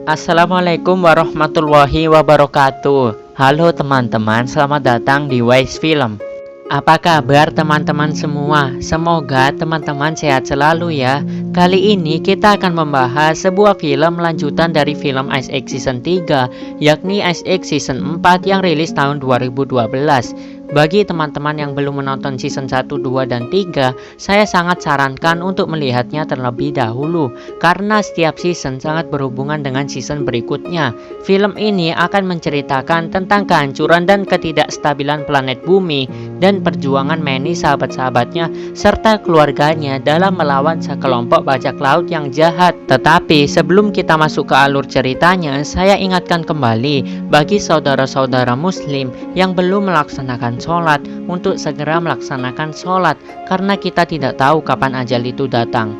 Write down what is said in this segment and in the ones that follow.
Assalamualaikum warahmatullahi wabarakatuh. Halo teman-teman, selamat datang di Wise Film. Apa kabar teman-teman semua? Semoga teman-teman sehat selalu ya. Kali ini kita akan membahas sebuah film lanjutan dari film Ice Age Season 3, yakni Ice Age Season 4 yang rilis tahun 2012. Bagi teman-teman yang belum menonton season 1, 2, dan 3, saya sangat sarankan untuk melihatnya terlebih dahulu karena setiap season sangat berhubungan dengan season berikutnya. Film ini akan menceritakan tentang kehancuran dan ketidakstabilan planet bumi dan perjuangan Manny sahabat-sahabatnya serta keluarganya dalam melawan sekelompok bajak laut yang jahat. Tetapi sebelum kita masuk ke alur ceritanya, saya ingatkan kembali bagi saudara-saudara muslim yang belum melaksanakan sholat untuk segera melaksanakan sholat karena kita tidak tahu kapan ajal itu datang.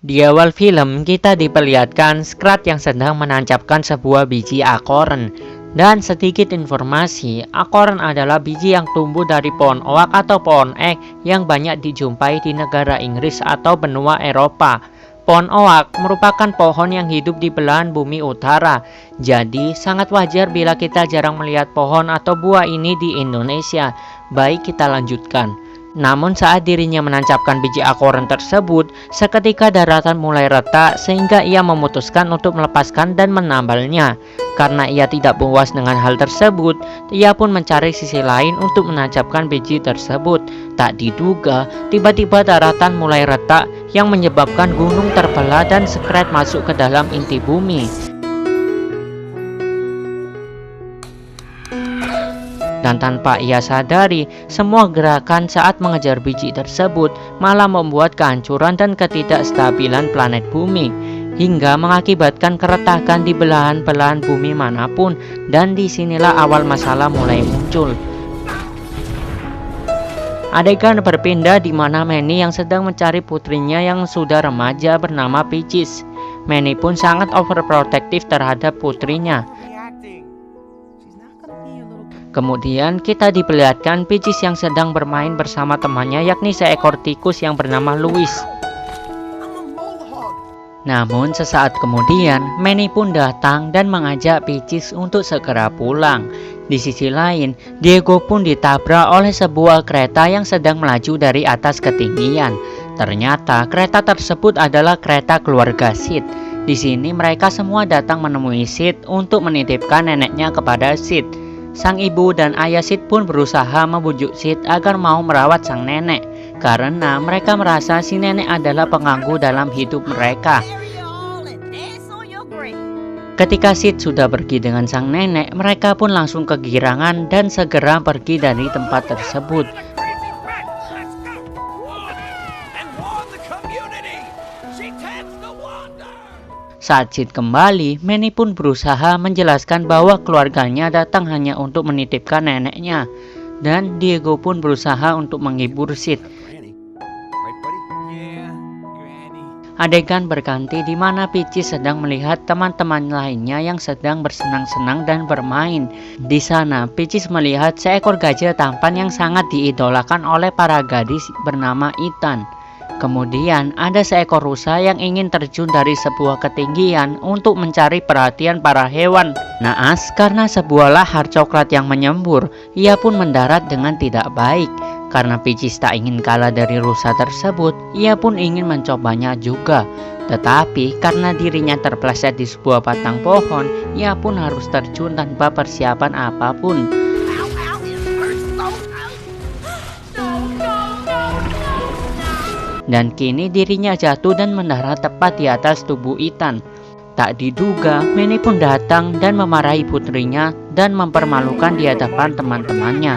Di awal film kita diperlihatkan Scrat yang sedang menancapkan sebuah biji akoren. Dan sedikit informasi, akoren adalah biji yang tumbuh dari pohon oak atau pohon ek yang banyak dijumpai di negara Inggris atau benua Eropa. Pohon oak merupakan pohon yang hidup di belahan bumi utara. Jadi sangat wajar bila kita jarang melihat pohon atau buah ini di Indonesia. Baik, kita lanjutkan. Namun saat dirinya menancapkan biji akoren tersebut, seketika daratan mulai retak sehingga ia memutuskan untuk melepaskan dan menambalnya. Karena ia tidak puas dengan hal tersebut, ia pun mencari sisi lain untuk menancapkan biji tersebut. Tak diduga, tiba-tiba daratan mulai retak yang menyebabkan gunung terbelah dan Scrat masuk ke dalam inti bumi. Dan tanpa ia sadari, semua gerakan saat mengejar biji tersebut malah membuat kehancuran dan ketidakstabilan planet bumi, hingga mengakibatkan keretakan di belahan-belahan bumi manapun. Dan disinilah awal masalah mulai muncul. Adegan berpindah di mana Manny yang sedang mencari putrinya yang sudah remaja bernama Peaches. Manny pun sangat overprotective terhadap putrinya. Kemudian kita diperlihatkan Peaches yang sedang bermain bersama temannya, yakni seekor tikus yang bernama Louis. Namun sesaat kemudian Manny pun datang dan mengajak Peaches untuk segera pulang. Di sisi lain, Diego pun ditabrak oleh sebuah kereta yang sedang melaju dari atas ketinggian. Ternyata kereta tersebut adalah kereta keluarga Sid. Di sini mereka semua datang menemui Sid untuk menitipkan neneknya kepada Sid. Sang ibu dan ayah Sid pun berusaha membujuk Sid agar mau merawat sang nenek karena mereka merasa si nenek adalah pengganggu dalam hidup mereka. Ketika Sid sudah pergi dengan sang nenek, mereka pun langsung kegirangan dan segera pergi dari tempat tersebut. Saat Sid kembali, Manny pun berusaha menjelaskan bahwa keluarganya datang hanya untuk menitipkan neneknya. Dan Diego pun berusaha untuk menghibur Sid. Adegan berganti di mana Peaches sedang melihat teman-teman lainnya yang sedang bersenang-senang dan bermain. Di sana, Peaches melihat seekor gajah tampan yang sangat diidolakan oleh para gadis bernama Ethan. Kemudian ada seekor rusa yang ingin terjun dari sebuah ketinggian untuk mencari perhatian para hewan. Naas karena sebuah lahar coklat yang menyembur, ia pun mendarat dengan tidak baik. Karena Peaches tak ingin kalah dari rusa tersebut, ia pun ingin mencobanya juga. Tetapi karena dirinya terpeleset di sebuah batang pohon, ia pun harus terjun tanpa persiapan apapun. Dan kini dirinya jatuh dan mendarat tepat di atas tubuh Ethan. Tak diduga, Manny pun datang dan memarahi putrinya dan mempermalukan di hadapan teman-temannya.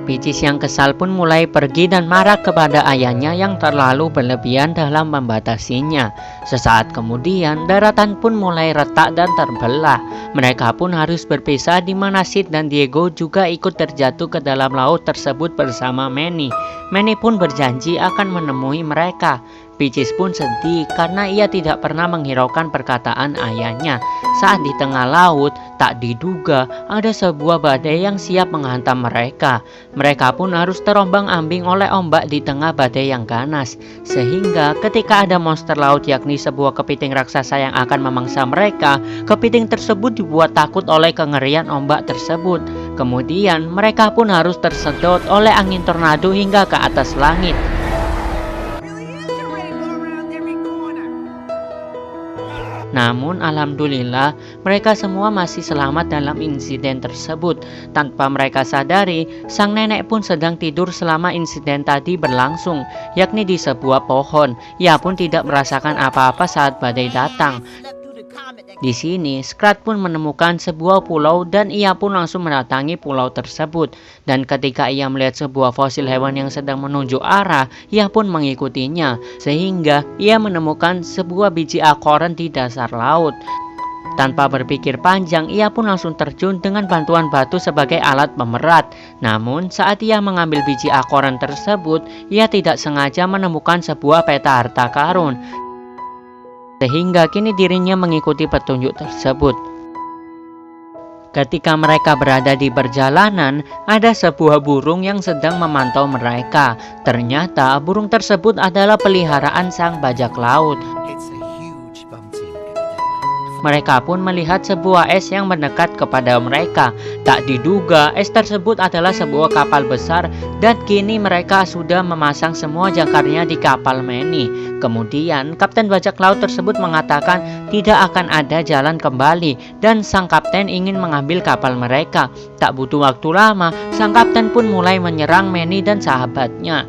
Peaches yang kesal pun mulai pergi dan marah kepada ayahnya yang terlalu berlebihan dalam membatasinya. Sesaat kemudian, daratan pun mulai retak dan terbelah. Mereka pun harus berpisah di mana Sid dan Diego juga ikut terjatuh ke dalam laut tersebut bersama Manny. Manny pun berjanji akan menemui mereka. Peaches pun sedih karena ia tidak pernah menghiraukan perkataan ayahnya. Saat di tengah laut, tak diduga ada sebuah badai yang siap menghantam mereka. Mereka pun harus terombang-ambing oleh ombak di tengah badai yang ganas. Sehingga ketika ada monster laut yakni sebuah kepiting raksasa yang akan memangsa mereka, kepiting tersebut dibuat takut oleh kengerian ombak tersebut. Kemudian mereka pun harus tersedot oleh angin tornado hingga ke atas langit. Namun alhamdulillah mereka semua masih selamat dalam insiden tersebut. Tanpa mereka sadari, sang nenek pun sedang tidur selama insiden tadi berlangsung, yakni di sebuah pohon. Ia pun tidak merasakan apa-apa saat badai datang. Di sini, Scrat pun menemukan sebuah pulau dan ia pun langsung mendatangi pulau tersebut. Dan ketika ia melihat sebuah fosil hewan yang sedang menunjuk arah, ia pun mengikutinya. Sehingga ia menemukan sebuah biji akoran di dasar laut. Tanpa berpikir panjang, ia pun langsung terjun dengan bantuan batu sebagai alat pemerat. Namun, saat ia mengambil biji akoran tersebut, ia tidak sengaja menemukan sebuah peta harta karun. Sehingga kini dirinya mengikuti petunjuk tersebut. Ketika mereka berada di perjalanan, ada sebuah burung yang sedang memantau mereka. Ternyata burung tersebut adalah peliharaan sang bajak laut. Mereka pun melihat sebuah es yang mendekat kepada mereka. Tak diduga es tersebut adalah sebuah kapal besar dan kini mereka sudah memasang semua jangkarnya di kapal Manny. Kemudian kapten bajak laut tersebut mengatakan tidak akan ada jalan kembali dan sang kapten ingin mengambil kapal mereka. Tak butuh waktu lama, sang kapten pun mulai menyerang Manny dan sahabatnya.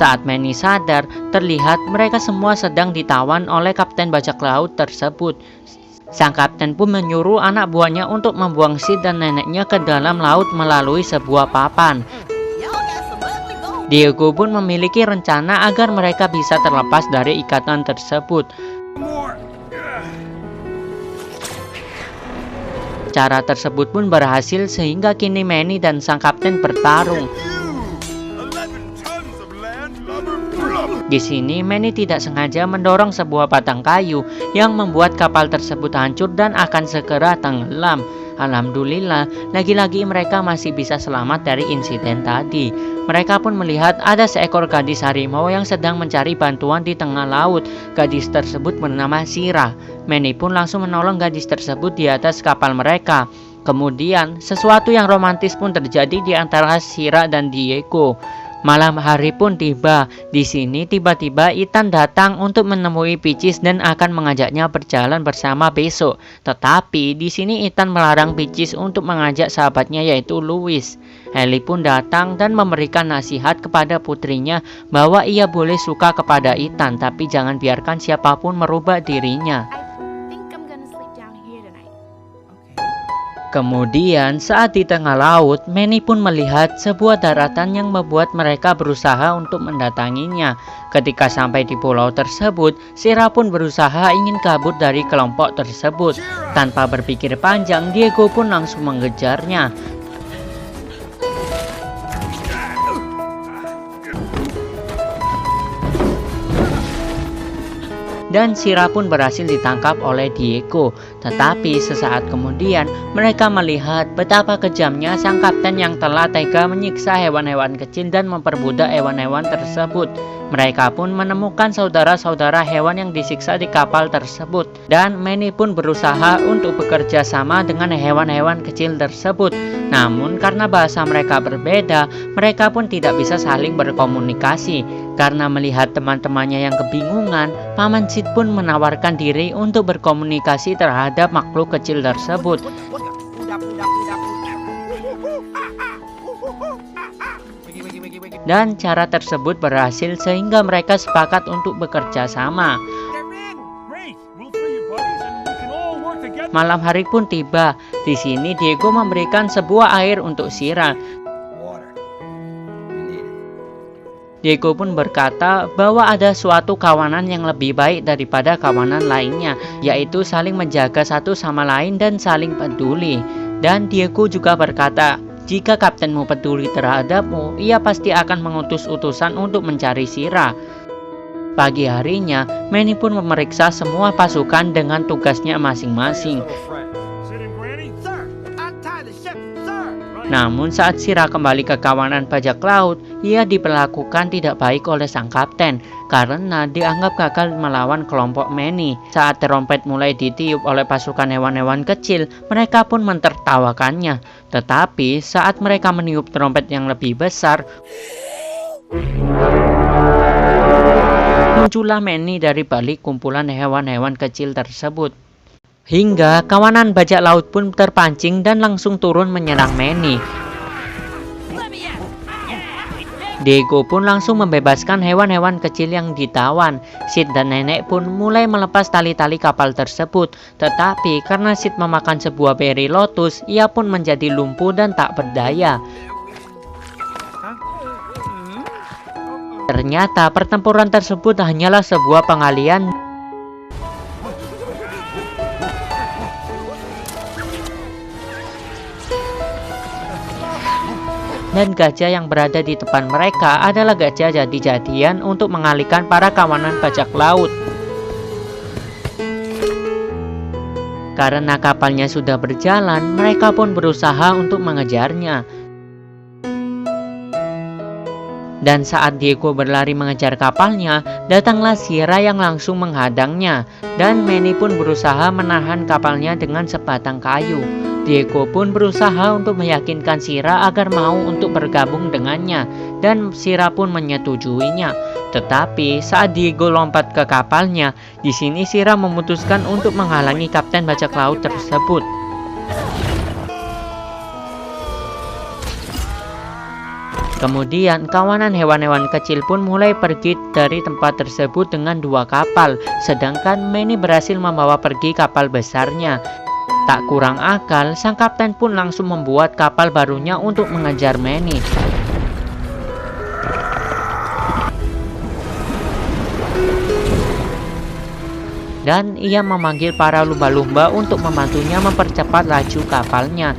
Saat Manny sadar, terlihat mereka semua sedang ditawan oleh kapten bajak laut tersebut. Sang kapten pun menyuruh anak buahnya untuk membuang Sid dan neneknya ke dalam laut melalui sebuah papan. Diego pun memiliki rencana agar mereka bisa terlepas dari ikatan tersebut. Cara tersebut pun berhasil sehingga kini Manny dan sang kapten bertarung. Di sini Manny tidak sengaja mendorong sebuah batang kayu yang membuat kapal tersebut hancur dan akan segera tenggelam. Alhamdulillah, lagi-lagi mereka masih bisa selamat dari insiden tadi. Mereka pun melihat ada seekor gadis harimau yang sedang mencari bantuan di tengah laut. Gadis tersebut bernama Shira. Manny pun langsung menolong gadis tersebut di atas kapal mereka. Kemudian, sesuatu yang romantis pun terjadi di antara Shira dan Diego. Malam hari pun tiba. Di sini tiba-tiba Ethan datang untuk menemui Peaches dan akan mengajaknya berjalan bersama besok. Tetapi di sini Ethan melarang Peaches untuk mengajak sahabatnya yaitu Louis. Ellie pun datang dan memberikan nasihat kepada putrinya bahwa ia boleh suka kepada Ethan, tapi jangan biarkan siapapun merubah dirinya. Kemudian saat di tengah laut, Manny pun melihat sebuah daratan yang membuat mereka berusaha untuk mendatanginya. Ketika sampai di pulau tersebut, Shira pun berusaha ingin kabur dari kelompok tersebut. Tanpa berpikir panjang, Diego pun langsung mengejarnya. Dan Shira pun berhasil ditangkap oleh Diego. Tetapi sesaat kemudian mereka melihat betapa kejamnya sang kapten yang telah tega menyiksa hewan-hewan kecil dan memperbudak hewan-hewan tersebut. Mereka pun menemukan saudara-saudara hewan yang disiksa di kapal tersebut. Dan Manny pun berusaha untuk bekerja sama dengan hewan-hewan kecil tersebut. Namun karena bahasa mereka berbeda, mereka pun tidak bisa saling berkomunikasi. Karena melihat teman-temannya yang kebingungan, Paman Sid pun menawarkan diri untuk berkomunikasi terhadap makhluk kecil tersebut. Dan cara tersebut berhasil sehingga mereka sepakat untuk bekerja sama. Malam hari pun tiba. Di sini Diego memberikan sebuah air untuk Shira. Diego pun berkata bahwa ada suatu kawanan yang lebih baik daripada kawanan lainnya, yaitu saling menjaga satu sama lain dan saling peduli. Dan Diego juga berkata, jika kaptenmu peduli terhadapmu, ia pasti akan mengutus utusan untuk mencari Shira. Pagi harinya, Manny pun memeriksa semua pasukan dengan tugasnya masing-masing. Namun saat Shira kembali ke kawanan bajak laut, ia diperlakukan tidak baik oleh sang kapten karena dianggap gagal melawan kelompok Manny. Saat trompet mulai ditiup oleh pasukan hewan-hewan kecil, mereka pun mentertawakannya. Tetapi saat mereka meniup trompet yang lebih besar, muncullah Manny dari balik kumpulan hewan-hewan kecil tersebut. Hingga kawanan bajak laut pun terpancing dan langsung turun menyerang Manny. Diego pun langsung membebaskan hewan-hewan kecil yang ditawan. Sid dan nenek pun mulai melepas tali-tali kapal tersebut. Tetapi karena Sid memakan sebuah beri lotus, ia pun menjadi lumpuh dan tak berdaya. Ternyata pertempuran tersebut hanyalah sebuah pengalian dan gajah yang berada di depan mereka adalah gajah jadi-jadian untuk mengalihkan para kawanan bajak laut. Karena kapalnya sudah berjalan, mereka pun berusaha untuk mengejarnya. Dan saat Diego berlari mengejar kapalnya, datanglah Shira yang langsung menghadangnya. Dan Manny pun berusaha menahan kapalnya dengan sebatang kayu. Diego pun berusaha untuk meyakinkan Shira agar mau untuk bergabung dengannya, dan Shira pun menyetujuinya. Tetapi saat Diego lompat ke kapalnya, di sini Shira memutuskan untuk menghalangi kapten bajak laut tersebut. Kemudian kawanan hewan-hewan kecil pun mulai pergi dari tempat tersebut dengan 2 kapal, sedangkan Manny berhasil membawa pergi kapal besarnya. Tak kurang akal, sang kapten pun langsung membuat kapal barunya untuk mengejar Manny. Dan ia memanggil para lumba-lumba untuk membantunya mempercepat laju kapalnya.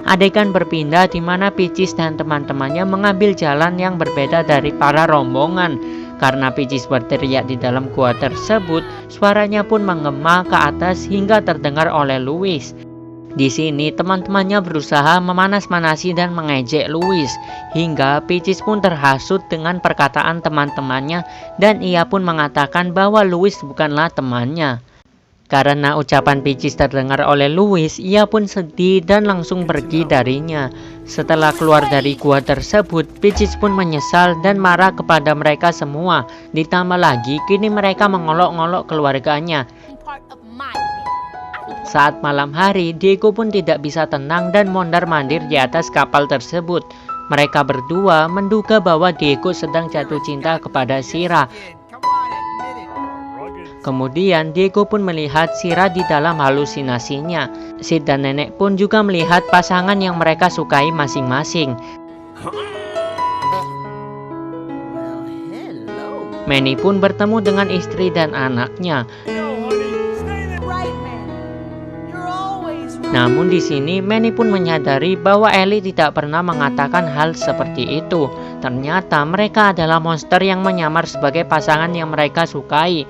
Adegan berpindah di mana Peaches dan teman-temannya mengambil jalan yang berbeda dari para rombongan. Karena Peaches berteriak di dalam gua tersebut, suaranya pun menggema ke atas hingga terdengar oleh Louis. Di sini teman-temannya berusaha memanas-manasi dan mengejek Louis, hingga Peaches pun terhasut dengan perkataan teman-temannya dan ia pun mengatakan bahwa Louis bukanlah temannya. Karena ucapan Peaches terdengar oleh Louis, ia pun sedih dan langsung pergi darinya. Setelah keluar dari gua tersebut, Peaches pun menyesal dan marah kepada mereka semua. Ditambah lagi, kini mereka mengolok-ngolok keluarganya. Saat malam hari, Diego pun tidak bisa tenang dan mondar-mandir di atas kapal tersebut. Mereka berdua menduga bahwa Diego sedang jatuh cinta kepada Shira. Kemudian Diego pun melihat Shira di dalam halusinasinya. Sid dan nenek pun juga melihat pasangan yang mereka sukai masing-masing. Manny pun bertemu dengan istri dan anaknya. Namun di sini Manny pun menyadari bahwa Ellie tidak pernah mengatakan hal seperti itu. Ternyata mereka adalah monster yang menyamar sebagai pasangan yang mereka sukai.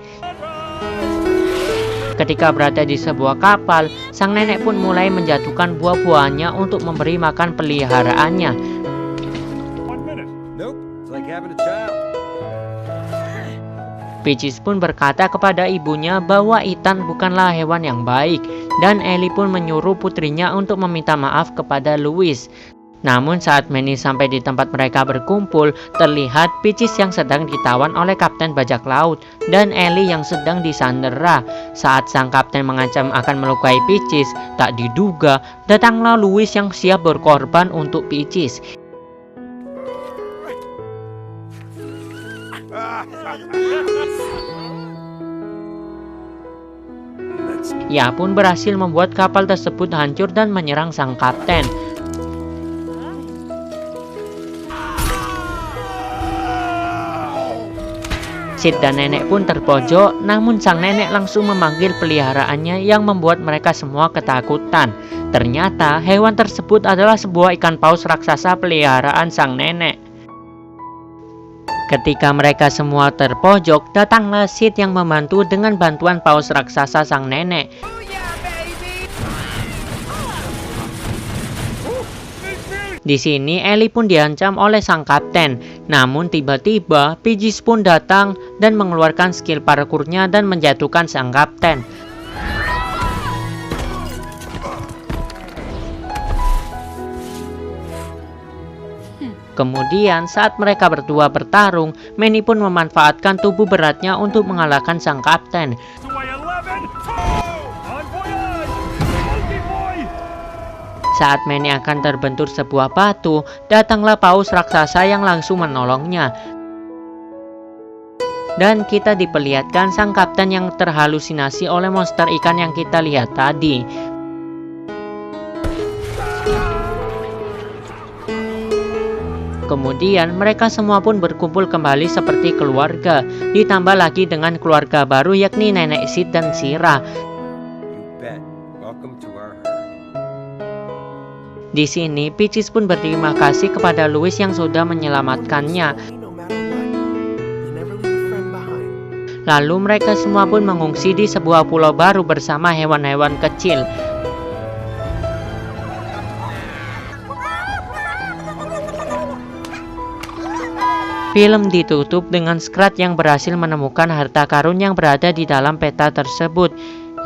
Ketika berada di sebuah kapal, sang nenek pun mulai menjatuhkan buah-buahnya untuk memberi makan peliharaannya. Peaches pun berkata kepada ibunya bahwa Ethan bukanlah hewan yang baik, dan Ellie pun menyuruh putrinya untuk meminta maaf kepada Louis. Namun saat Manny sampai di tempat mereka berkumpul, terlihat Peaches yang sedang ditawan oleh kapten bajak laut dan Ellie yang sedang disandera. Saat sang kapten mengancam akan melukai Peaches, tak diduga datanglah Louis yang siap berkorban untuk Peaches. Ia pun berhasil membuat kapal tersebut hancur dan menyerang sang kapten. Sid dan nenek pun terpojok, namun sang nenek langsung memanggil peliharaannya yang membuat mereka semua ketakutan. Ternyata hewan tersebut adalah sebuah ikan paus raksasa peliharaan sang nenek. Ketika mereka semua terpojok, datanglah Sid yang membantu dengan bantuan paus raksasa sang nenek. Di sini Ellie pun diancam oleh sang kapten. Namun tiba-tiba Pidgeys pun datang dan mengeluarkan skill parkurnya dan menjatuhkan sang kapten. Kemudian saat mereka berdua bertarung, Manny pun memanfaatkan tubuh beratnya untuk mengalahkan sang kapten. Saat Manny akan terbentur sebuah batu, datanglah paus raksasa yang langsung menolongnya. Dan kita diperlihatkan sang kapten yang terhalusinasi oleh monster ikan yang kita lihat tadi. Kemudian mereka semua pun berkumpul kembali seperti keluarga, ditambah lagi dengan keluarga baru yakni nenek Sid dan Shira. Di sini Pidgeys pun berterima kasih kepada Louis yang sudah menyelamatkannya. Lalu mereka semua pun mengungsi di sebuah pulau baru bersama hewan-hewan kecil. Film ditutup dengan Scrat yang berhasil menemukan harta karun yang berada di dalam peta tersebut,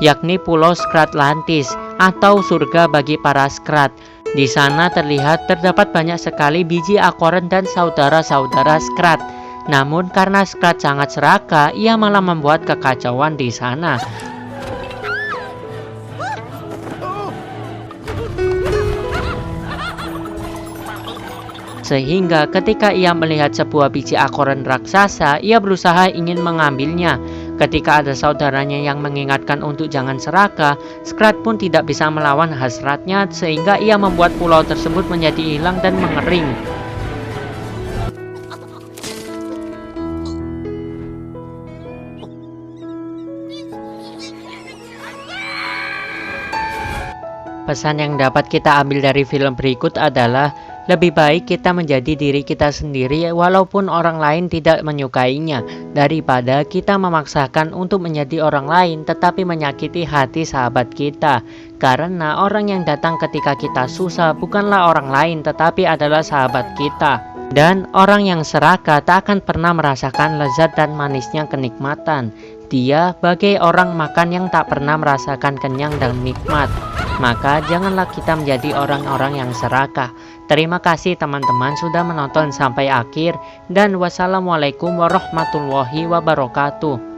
yakni Pulau Scratlantis atau surga bagi para Scrat. Di sana terlihat terdapat banyak sekali biji akoren dan saudara-saudara Scrat. Namun karena Scrat sangat serakah, ia malah membuat kekacauan di sana. Sehingga ketika ia melihat sebuah biji akoren raksasa, ia berusaha ingin mengambilnya. Ketika ada saudaranya yang mengingatkan untuk jangan serakah, Scrat pun tidak bisa melawan hasratnya sehingga ia membuat pulau tersebut menjadi hilang dan mengering. Pesan yang dapat kita ambil dari film berikut adalah lebih baik kita menjadi diri kita sendiri walaupun orang lain tidak menyukainya, daripada kita memaksakan untuk menjadi orang lain tetapi menyakiti hati sahabat kita. Karena orang yang datang ketika kita susah bukanlah orang lain tetapi adalah sahabat kita. Dan orang yang serakah tak akan pernah merasakan lezat dan manisnya kenikmatan. Dia bagai orang makan yang tak pernah merasakan kenyang dan nikmat. Maka janganlah kita menjadi orang-orang yang serakah. Terima kasih teman-teman sudah menonton sampai akhir, dan wassalamualaikum warahmatullahi wabarakatuh.